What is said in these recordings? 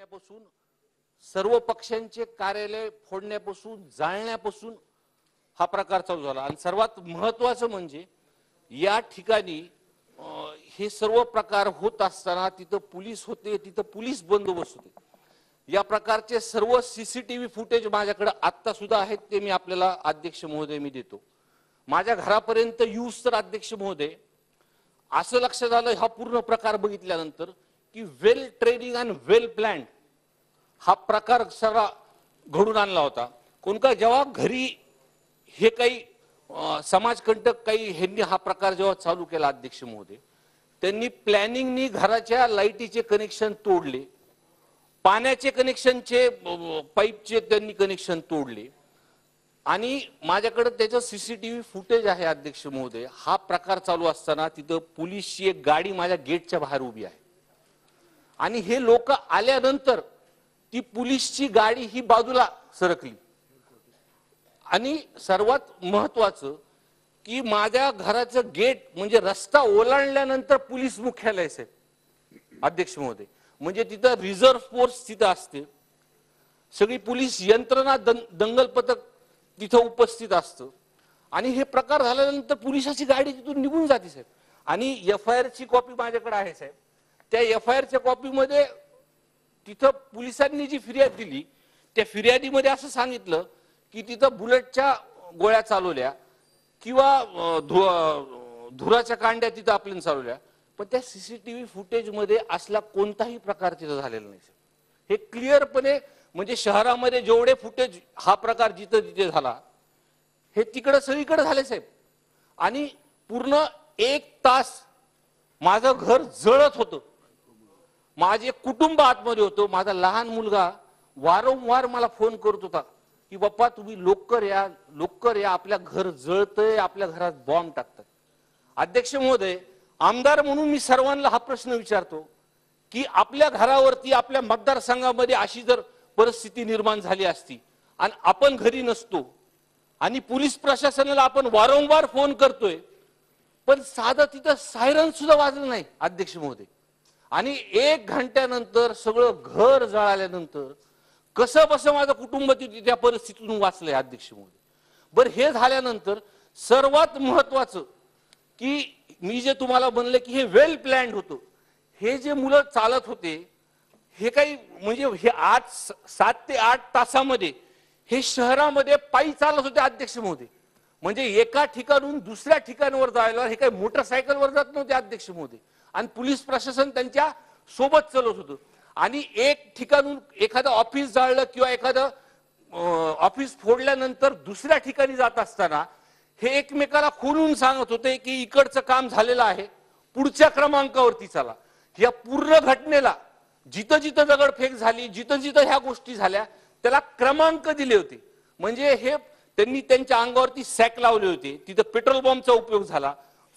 करण्यापासून सर्व पक्षांचे कार्यालय फोडण्यापासून जाळण्यापासून हा प्रकार चालू झाला। आणि सर्वात महत्त्वाचं म्हणजे या ठिकाणी हे सर्व प्रकार होत असताना तिथं पोलीस होते, तिथं पोलीस बंदोबस्त होते। या प्रकारचे सर्व सीसीटीव्ही फुटेज माझ्याकडे आता सुद्धा आहेत, ते मी आपल्याला अध्यक्ष महोदय मी देतो। माझ्या घरापर्यंत येऊस तर अध्यक्ष महोदय असं लक्षात आलं हा पूर्ण प्रकार बघितल्यानंतर की वेल ट्रेनिंग आणि वेल प्लॅन्ड हा प्रकार सगळा घडून आणला होता। कोणका जेव्हा घरी हे काही समाजकंटक काही ह्यांनी हा प्रकार जेव्हा चालू केला अध्यक्ष महोदय, त्यांनी प्लॅनिंगनी घराच्या लाईटीचे कनेक्शन तोडले, पाण्याचे कनेक्शनचे पाईपचे त्यांनी कनेक्शन तोडले आणि माझ्याकडे त्याचं सीसीटीव्ही फुटेज आहे अध्यक्ष महोदय। हा प्रकार चालू असताना तिथं पोलीसची एक गाडी माझ्या गेटच्या बाहेर उभी आहे आणि हे लोक आल्यानंतर ती पोलीसची गाडी ही बाजूला सरकली आणि सर्वात महत्त्वाचं की माझ्या घराचं गेट म्हणजे रस्ता ओलांडल्यानंतर पोलीस मुख्यालय साहेब अध्यक्ष महोदय, म्हणजे तिथं रिझर्व्ह फोर्स तिथं असते, सगळी पोलीस यंत्रणा दंगल पथक तिथं उपस्थित असतं आणि हे प्रकार झाल्यानंतर पोलिसाची गाडी तिथून निघून जाते साहेब। आणि एफआयआर ची कॉपी माझ्याकडे आहे साहेब। त्या एफआयआर च्या कॉपीमध्ये तिथं पोलिसांनी जी फिर्याद दिली त्या फिर्यादीमध्ये असं सांगितलं की तिथं बुलेटच्या गोळ्या चालवल्या किंवा धुराच्या कांड्या तिथं आपल्याला चालवल्या, पण त्या सीसीटीव्ही फुटेज मध्ये असला कोणताही प्रकार तिथं झालेला नाही। हे क्लिअरपणे म्हणजे शहरामध्ये जेवढे फुटेज हा प्रकार जिथं जिथे झाला हे तिकडे सगळीकडे झाले साहेब। आणि पूर्ण 1 तास माझं घर जळत होतं, माझे कुटुंब आतमध्ये होतं। माझा लहान मुलगा वारंवार मला फोन करत होता की बाप्पा तुम्ही लवकर या, लवकर या, आपल्या घर जळतंय, आपल्या घरात बॉम्ब टाकतात। अध्यक्ष महोदय, आमदार म्हणून मी सर्वांना हा प्रश्न विचारतो की आपल्या घरावरती आपल्या मतदारसंघामध्ये अशी जर परिस्थिती निर्माण झाली असती आणि आपण घरी नसतो आणि पोलीस प्रशासनाला आपण वारंवार फोन करतोय पण साधं तिथं सायरन सुद्धा वाजलं नाही अध्यक्ष महोदय, आणि 1 घंट्यानंतर सगळं घर जळाल्यानंतर कसं बसं माझं कुटुंब त्या परिस्थितीतून वाचलंय अध्यक्ष महोदय। बरं, हे झाल्यानंतर सर्वात महत्त्वाचं की मी जे तुम्हाला म्हणले की हे वेल प्लॅन्ड होतं, हे जे मुलं चालत होते हे काही म्हणजे हे 7 ते 8 तासामध्ये हे शहरामध्ये पायी चालत होते अध्यक्ष महोदय। म्हणजे एका ठिकाणून दुसऱ्या ठिकाणावर जायला हे काही मोटरसायकलवर जात नव्हते अध्यक्ष महोदय आणि पोलीस प्रशासन त्यांच्या सोबत चालत होतं। आणि एक ठिकाणून एखादं ऑफिस जाळलं किंवा एखादं ऑफिस फोडल्यानंतर दुसऱ्या ठिकाणी जात असताना हे एकमेकाला खोलून सांगत होते की इकडचं काम झालेलं आहे, पुढच्या क्रमांकावरती चला। या पूर्ण घटनेला जिथं जिथं दगडफेक झाली, जिथं जिथं ह्या गोष्टी झाल्या त्याला क्रमांक दिले होते। म्हणजे हे त्यांनी त्यांच्या अंगावरती सॅक लावले होते, तिथं पेट्रोल बॉम्बचा उपयोग झाला,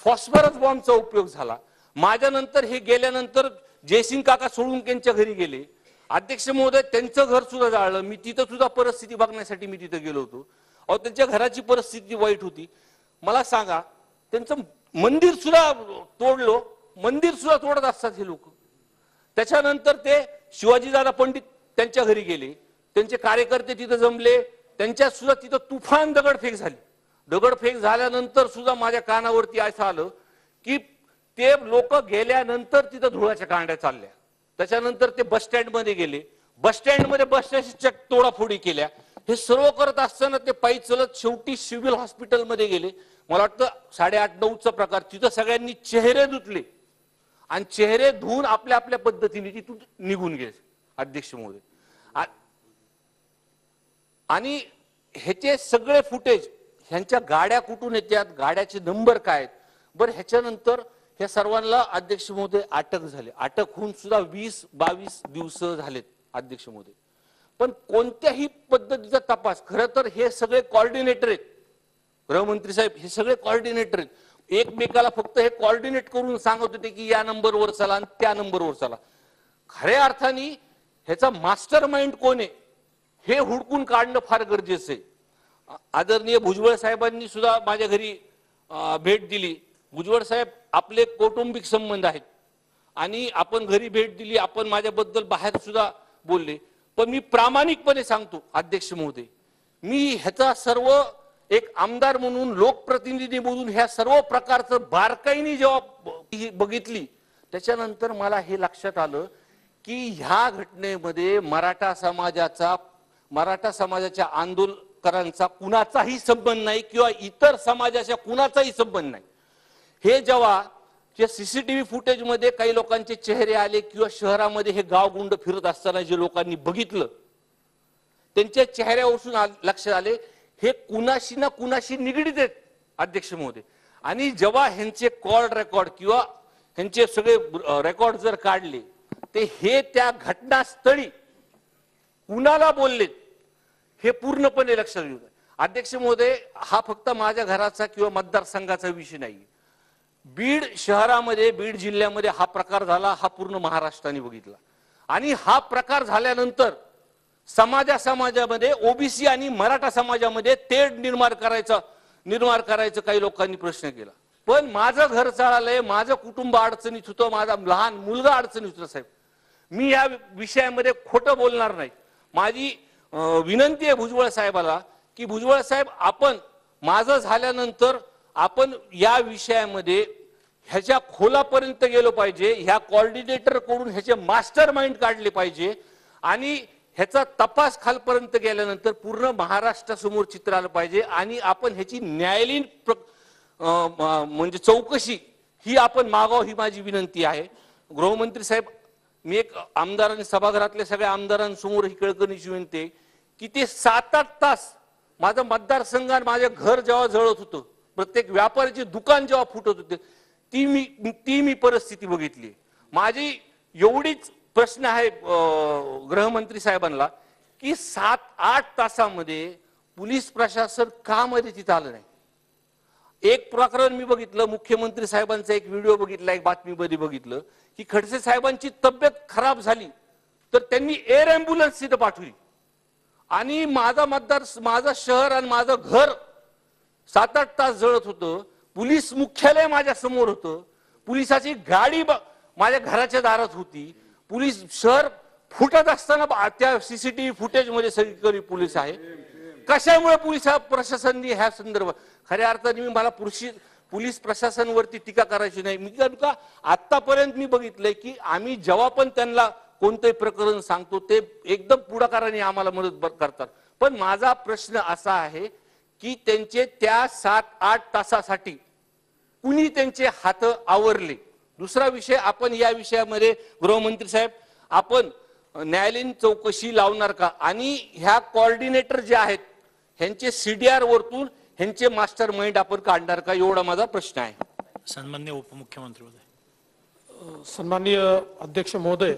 फॉस्फरस बॉम्बचा उपयोग झाला। माझ्यानंतर हे गेल्यानंतर जयसिंग काका सोळुंकेंच्या घरी गेले अध्यक्ष महोदय, त्यांचं घर सुद्धा जाळलं। मी तिथं सुद्धा परिस्थिती बघण्यासाठी मी तिथं गेलो होतो। अहो, त्यांच्या घराची परिस्थिती वाईट होती। मला सांगा, त्यांचं मंदिर सुद्धा तोडलो, मंदिर सुद्धा तोडत असतात हे लोक। त्याच्यानंतर ते शिवाजीदादा पंडित त्यांच्या घरी गेले, त्यांचे कार्यकर्ते तिथं जमले, त्यांच्या सुद्धा तिथं तुफान दगडफेक झाली। दगडफेक झाल्यानंतर सुद्धा माझ्या कानावरती असं आलं की ते लोक गेल्यानंतर तिथं धुळाच्या कांड्या चालल्या। त्याच्यानंतर ते बस स्टँड मध्ये गेले, बस स्टँड मध्ये बसच्या तोडाफोडी केल्या। हे सर्व करत असताना ते पायी चलत शेवटी सिव्हिल हॉस्पिटल मध्ये गेले। मला वाटतं 8:30-9चा प्रकार, तिथं सगळ्यांनी चेहरे धुतले आणि चेहरे धुवून आपल्या आपल्या पद्धतीने तिथून निघून गेले अध्यक्ष महोदय। आणि ह्याचे सगळे फुटेज, ह्यांच्या गाड्या कुठून येतात, गाड्याचे नंबर काय आहेत। बरं, ह्याच्यानंतर ह्या सर्वांना अध्यक्ष महोदय अटक झाली। अटक होऊन सुद्धा 20-22 दिवस झालेत अध्यक्ष महोदय, पण कोणत्याही पद्धतीचा तपास, खरं तर हे सगळे कोऑर्डिनेटर आहेत, गृहमंत्री साहेब हे सगळे कोऑर्डिनेटर आहेत, एकमेकाला फक्त हे कोऑर्डिनेट करून सांगत होते की या नंबरवर चला आणि त्या नंबरवर चला। खऱ्या अर्थाने ह्याचा मास्टर माइंड कोण आहे हे हुडकून काढणं फार गरजेचं आहे। आदरणीय भुजबळ साहेबांनी सुद्धा माझ्या घरी भेट दिली। भुजबळ साहेब, आपले कौटुंबिक संबंध आहेत आणि आपण घरी भेट दिली, आपण माझ्याबद्दल बाहेर सुद्धा बोलले, पण मी प्रामाणिकपणे सांगतो अध्यक्ष महोदय, मी ह्याचा सर्व एक आमदार म्हणून, लोकप्रतिनिधी म्हणून ह्या सर्व प्रकारचं बारकाईने जेव्हा बघितली, त्याच्यानंतर मला हे लक्षात आलं की ह्या घटनेमध्ये मराठा समाजाच्या आंदोलकांचा कुणाचाही संबंध नाही किंवा इतर समाजाच्या कुणाचाही संबंध नाही। हे जेव्हा सीसीटीव्ही फुटेज मध्ये काही लोकांचे चेहरे आले किंवा शहरामध्ये हे गावगुंड फिरत असताना जे लोकांनी बघितलं, त्यांच्या चेहऱ्यावरून लक्षात आले हे कुणाशी ना कुणाशी निगडीत आहेत अध्यक्ष महोदय। आणि जेव्हा ह्यांचे कॉल रेकॉर्ड किंवा ह्यांचे सगळे रेकॉर्ड जर काढले, ते हे त्या घटनास्थळी कुणाला बोलले हे पूर्णपणे लक्षात येतं। अध्यक्ष महोदय, हा फक्त माझ्या घराचा किंवा मतदारसंघाचा विषय नाही। बीड शहरामध्ये, बीड जिल्ह्यामध्ये हा प्रकार झाला, हा पूर्ण महाराष्ट्राने बघितला। आणि हा प्रकार झाल्यानंतर समाजामध्ये ओबीसी आणि मराठा समाजामध्ये तेढ निर्माण करायचं काही लोकांनी प्रश्न केला। पण माझं घर चाललंय, माझं कुटुंब अडचणीत होतं, माझा लहान मुलगा अडचणीत होता साहेब, मी या विषयामध्ये खोटं बोलणार नाही। माझी विनंती आहे भुजबळ साहेबाला की भुजबळ साहेब, आपण माझं झाल्यानंतर आपण या विषयामध्ये ह्याच्या खोलापर्यंत गेलो पाहिजे, ह्या कोऑर्डिनेटर कडून ह्याचे मास्टर माइंड काढले पाहिजे आणि ह्याचा तपास खालपर्यंत गेल्यानंतर पूर्ण महाराष्ट्रासमोर चित्र आलं पाहिजे आणि आपण ह्याची न्यायालयीन म्हणजे चौकशी ही आपण मागावं, ही माझी विनंती आहे। गृहमंत्री साहेब, मी एक आमदारांनी सभागृहातल्या सगळ्या आमदारांसमोर ही कळकळीची विनंती आहे की ते 7-8 तास माझं मतदारसंघात माझे घर जेव्हा जळत होतं, प्रत्येक व्यापाऱ्याचे दुकान जेव्हा फुटत होते, ती मी परिस्थिती बघितली। माझी एवढीच प्रश्न आहे गृहमंत्री साहेबांना की 7-8 तासामध्ये पोलीस प्रशासन का मध्ये तिथं आलं नाही? एक प्रकरण मी बघितलं, मुख्यमंत्री साहेबांचा एक व्हिडिओ बघितला, एक बातमीमध्ये बघितलं की खडसे साहेबांची तब्येत खराब झाली तर त्यांनी एअर ॲम्ब्युलन्स तिथं पाठवली आणि माझं शहर आणि माझं घर 7-8 तास जळत होतं, पोलीस मुख्यालय माझ्या समोर होतं, पोलिसाची गाडी माझ्या घराच्या दारात होती, पोलीस शहर फुटत असताना त्या सीसीटीव्ही फुटेज मध्ये सगळीकडे पोलीस आहे। कशामुळे पोलीस प्रशासनाने ह्या संदर्भात खऱ्या अर्थाने मला पोलीस प्रशासनावरती टीका करायची नाही। मी का आतापर्यंत मी बघितलंय की आम्ही जेव्हा पण त्यांना कोणतेही प्रकरण सांगतो ते एकदम पुढाकाराने आम्हाला मदत करतात। पण माझा प्रश्न असा आहे की त्यांचे त्या 7-8 तासासाठी कुणी त्यांचे हात आवरले? दुसरा विषय, आपण या विषयामध्ये गृहमंत्री साहेब, आपण न्यायालयीन चौकशी लावणार का? आणि ह्या कोऑर्डिनेटर जे आहेत ह्यांचे सीडीआर वरतून ह्यांचे मास्टर माइंड आपण काढणार का? एवढा माझा प्रश्न आहे। सन्माननीय उपमुख्यमंत्री महोदय। सन्माननीय अध्यक्ष महोदय,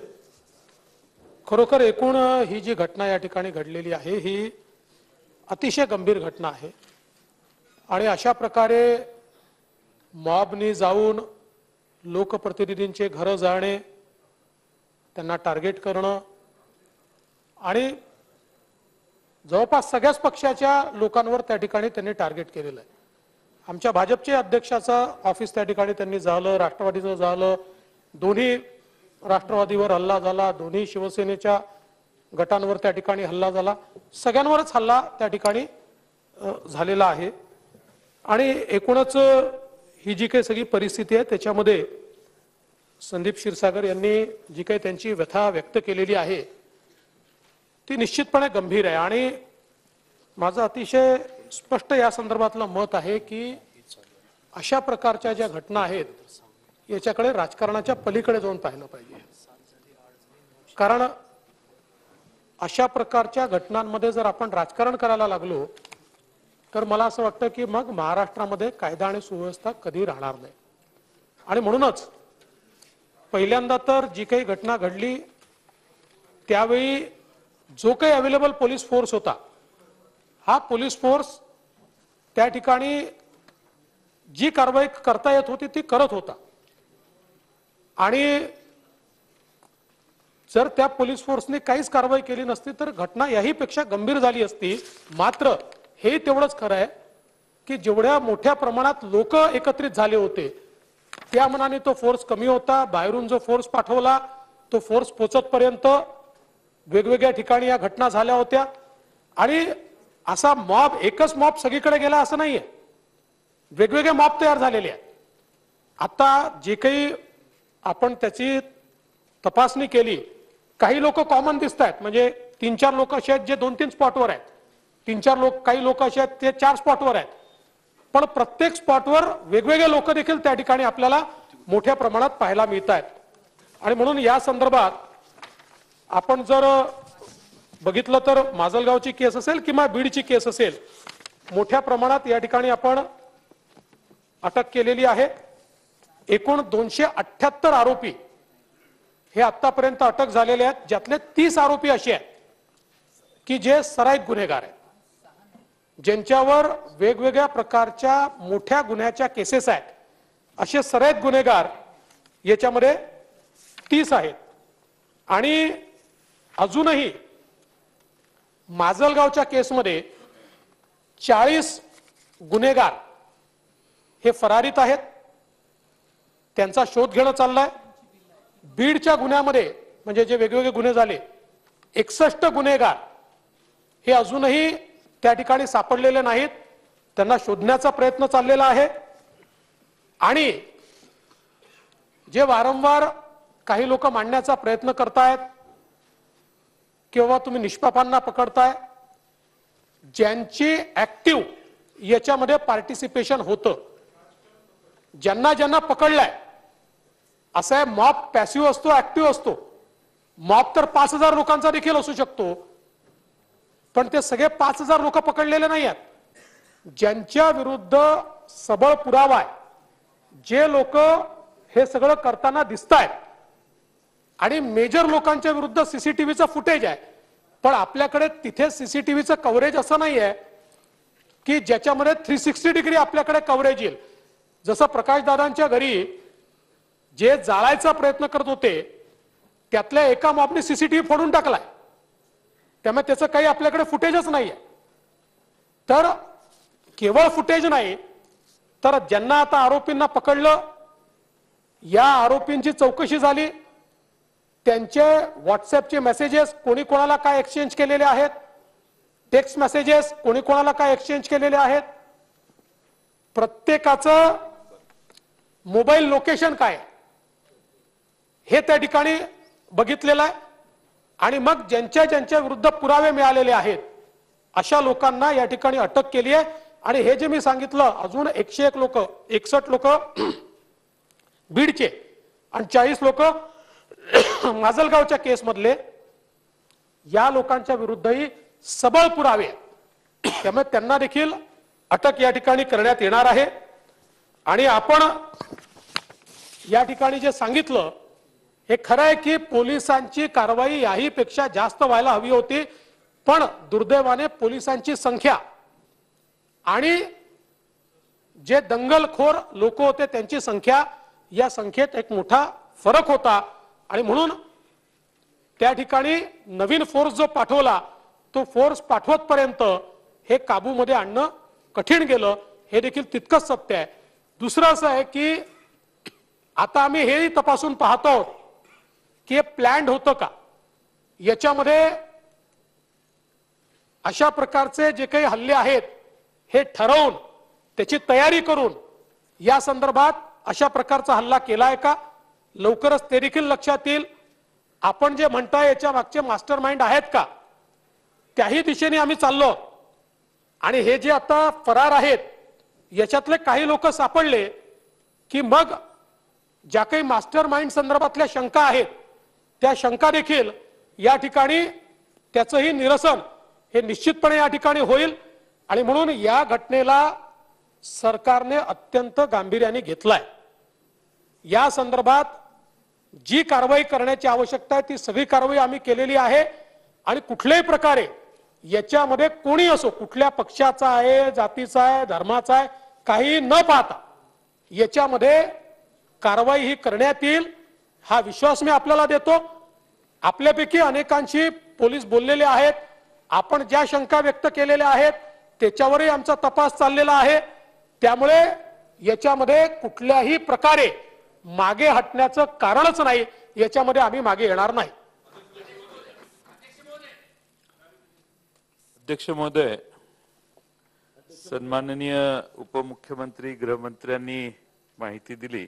खरोखर एकूण ही जी घटना या ठिकाणी घडलेली आहे ही अतिशय गंभीर घटना आहे आणि अशा प्रकारे मॉबनी जाऊन लोकप्रतिनिधींचे घर जाळणे, त्यांना टार्गेट करणं आणि जवळपास सगळ्याच पक्षाच्या लोकांवर त्या ठिकाणी त्यांनी टार्गेट केलेलं आहे। आमच्या भाजपचे अध्यक्षाचं ऑफिस त्या ठिकाणी त्यांनी झालं, राष्ट्रवादीचं झालं, दोन्ही राष्ट्रवादीवर हल्ला झाला, दोन्ही शिवसेनेच्या गटांवर त्या ठिकाणी हल्ला झाला, सगळ्यांवरच हल्ला त्या ठिकाणी झालेला आहे। आणि एकूणच ही जी काही सगळी परिस्थिती आहे त्याच्यामध्ये संदीप क्षीरसागर यांनी जी काही त्यांची व्यथा व्यक्त केलेली आहे ती निश्चितपणे गंभीर आहे आणि माझं अतिशय स्पष्ट या संदर्भातलं मत आहे की अशा प्रकारच्या ज्या घटना आहेत याच्याकडे राजकारणाच्या पलीकडे जाऊन पाहिलं पाहिजे। कारण अशा प्रकारच्या घटनांमध्ये जर आपण राजकारण करायला लागलो तर मला असं वाटतं की मग महाराष्ट्रामध्ये कायदा आणि सुव्यवस्था कधी राहणार नाही। आणि म्हणूनच पहिल्यांदा तर जी काही घटना घडली त्यावेळी जो काही अवेलेबल पोलीस फोर्स होता, हा पोलीस फोर्स त्या ठिकाणी जी कारवाई करता येत होती ती करत होता आणि जर त्या पोलीस फोर्सने काहीच कारवाई केली नसती तर घटना याहीपेक्षा गंभीर झाली असती। मात्र हे तेवढंच खरं आहे की जेवढ्या मोठ्या प्रमाणात लोक एकत्रित झाले होते त्या मनाने तो फोर्स कमी होता। बाहेरून जो फोर्स पाठवला तो फोर्स पोहोचतपर्यंत वेगवेगळ्या ठिकाणी या घटना झाल्या होत्या आणि असा मॉब एकच मॉब सगळीकडे गेला असं नाहीये, वेगवेगळे मॉब तयार झालेले आहेत. आता जे काही आपण त्याची तपासणी केली, काही लोक कॉमन दिसत आहेत, म्हणजे 3-4 लोक असे आहेत जे 2-3 स्पॉटवर आहेत, 3-4 लोक, काही लोक असे आहेत ते 4 स्पॉटवर आहेत, पण प्रत्येक स्पॉटवर वेगवेगळे लोक देखील त्या ठिकाणी आपल्याला मोठ्या प्रमाणात पाहायला मिळत आहेत. आणि म्हणून या संदर्भात आपण जर बघितलं तर माजलगावची केस असेल किंवा बीडची केस असेल, मोठ्या प्रमाणात या ठिकाणी आपण अटक केलेली आहे. एकूण 278 आरोपी हे आतापर्यंत अटक झालेले आहेत, ज्यातले 30 आरोपी असे आहेत की जे सराईत गुन्हेगार आहेत, ज्यांच्यावर वेगवेगळ्या प्रकारच्या मोठ्या गुन्ह्याच्या केसेस आहेत. असे सराईत गुन्हेगार याच्यामध्ये 30 आहेत. आणि अजूनही माजलगावच्या केसमध्ये 40 गुन्हेगार हे फरारीत आहेत, त्यांचा शोध घेणं चाललाय. बीडच्या गुन्ह्यामध्ये म्हणजे जे वेगवेगळे गुन्हे झाले 61 गुन्हेगार हे अजूनही त्या ठिकाणी सापडलेले नाहीत, त्यांना शोधण्याचा प्रयत्न चाललेला आहे. आणि जे वारंवार काही लोक मांडण्याचा प्रयत्न करतायत किंवा तुम्ही निष्पापांना पकडताय, ज्यांची ऍक्टिव्ह याच्यामध्ये पार्टिसिपेशन होतं, ज्यांना ज्यांना पकडलाय, असं आहे मॉब पॅसिव्ह असतो, ऍक्टिव्ह असतो. मॉब तर 5000 लोकांचा देखील असू शकतो, पण ते सगळे 5000 लोक पकडलेले नाही आहेत. ज्यांच्या विरुद्ध सबळ पुरावा आहे, जे लोक हे सगळं करताना दिसतायत आणि मेजर लोकांच्या विरुद्ध सीसीटीव्हीचं फुटेज आहे, पण आपल्याकडे तिथे सीसीटीव्हीचं कव्हरेज असं नाही आहे की ज्याच्यामध्ये 360 डिग्री आपल्याकडे कव्हरेज येईल. जसं प्रकाशदादांच्या घरी जे जाळायचा प्रयत्न करत होते त्यातल्या एका मॉबने सीसीटीव्ही फोडून टाकलाय, त्यामुळे त्याचं काही आपल्याकडे फुटेजच नाहीये. तर केवळ फुटेज नाही, तर ज्यांना आता आरोपींना पकडलं, या आरोपींची चौकशी झाली, त्यांचे व्हॉट्सअपचे मेसेजेस कोणी कोणाला काय एक्सचेंज केलेले आहेत, टेक्स्ट मेसेजेस कोणी कोणाला काय एक्सचेंज केलेले आहेत, प्रत्येकाचं मोबाईल लोकेशन काय हे त्या ठिकाणी बघितलेलं आहे. आणि मग ज्यांच्या ज्यांच्या विरुद्ध पुरावे मिळालेले आहेत अशा लोकांना या ठिकाणी अटक केली आहे. आणि हे जे मी सांगितलं, अजून 101 लोक, 61 लोक बीडचे आणि 40 लोक माजलगावच्या केस मधले, या लोकांच्या विरुद्धही सबळ पुरावे, त्यामुळे त्यांना देखील अटक या ठिकाणी करण्यात येणार आहे. आणि आपण या ठिकाणी जे सांगितलं हे खरं आहे की पोलिसांची कारवाई याही पेक्षा जास्त व्हायला हवी होती, पण दुर्दैवाने पोलिसांची संख्या आणि जे दंगलखोर लोक होते त्यांची संख्या, या संख्येत एक मोठा फरक होता. आणि म्हणून त्या ठिकाणी नवीन फोर्स जो पाठवला, तो फोर्स पाठवतपर्यंत हे काबूमध्ये आणणं कठीण गेलं, हे देखील तितकंच सत्य आहे. दुसरं असं आहे की आता आम्ही हेही तपासून पाहतो की हे प्लॅन्ड होतं का, याच्यामध्ये अशा प्रकारचे जे काही हल्ले आहेत हे ठरवून त्याची तयारी करून या संदर्भात अशा प्रकारचा हल्ला केलाय का, लवकरच ते देखील लक्षात येईल. आपण जे म्हणताय याच्या मागचे मास्टर माइंड आहेत का, त्याही दिशेने आम्ही चाललो. आणि हे जे आता फरार आहेत याच्यातले काही लोक सापडले की मग ज्या काही मास्टर माइंड संदर्भातल्या शंका आहेत त्या शंका देखील या ठिकाणी त्याचंही निरसन हे निश्चितपणे या ठिकाणी होईल. आणि म्हणून या घटनेला सरकारने अत्यंत गांभीर्याने घेतलाय. या संदर्भात जी कारवाई करण्याची आवश्यकता आहे ती सगळी कारवाई आम्ही केलेली आहे. आणि कुठल्याही प्रकारे याच्यामध्ये कोणी असो, कुठल्या पक्षाचा आहे, जातीचा आहे, धर्माचा आहे, काही न पाहता याच्यामध्ये कारवाई ही करण्यात येईल, हा विश्वास मी आपल्याला देतो. आपल्यापैकी अनेकांशी पोलीस बोललेले आहेत, आपण ज्या शंका व्यक्त केलेल्या आहेत त्याच्यावरही आमचा तपास चाललेला आहे. त्यामुळे याच्यामध्ये कुठल्याही प्रकारे मागे हटण्याचं कारणच नाही, याच्यामध्ये आम्ही मागे येणार नाही. अध्यक्ष महोदय, सन्माननीय उपमुख्यमंत्री गृहमंत्र्यांनी माहिती दिली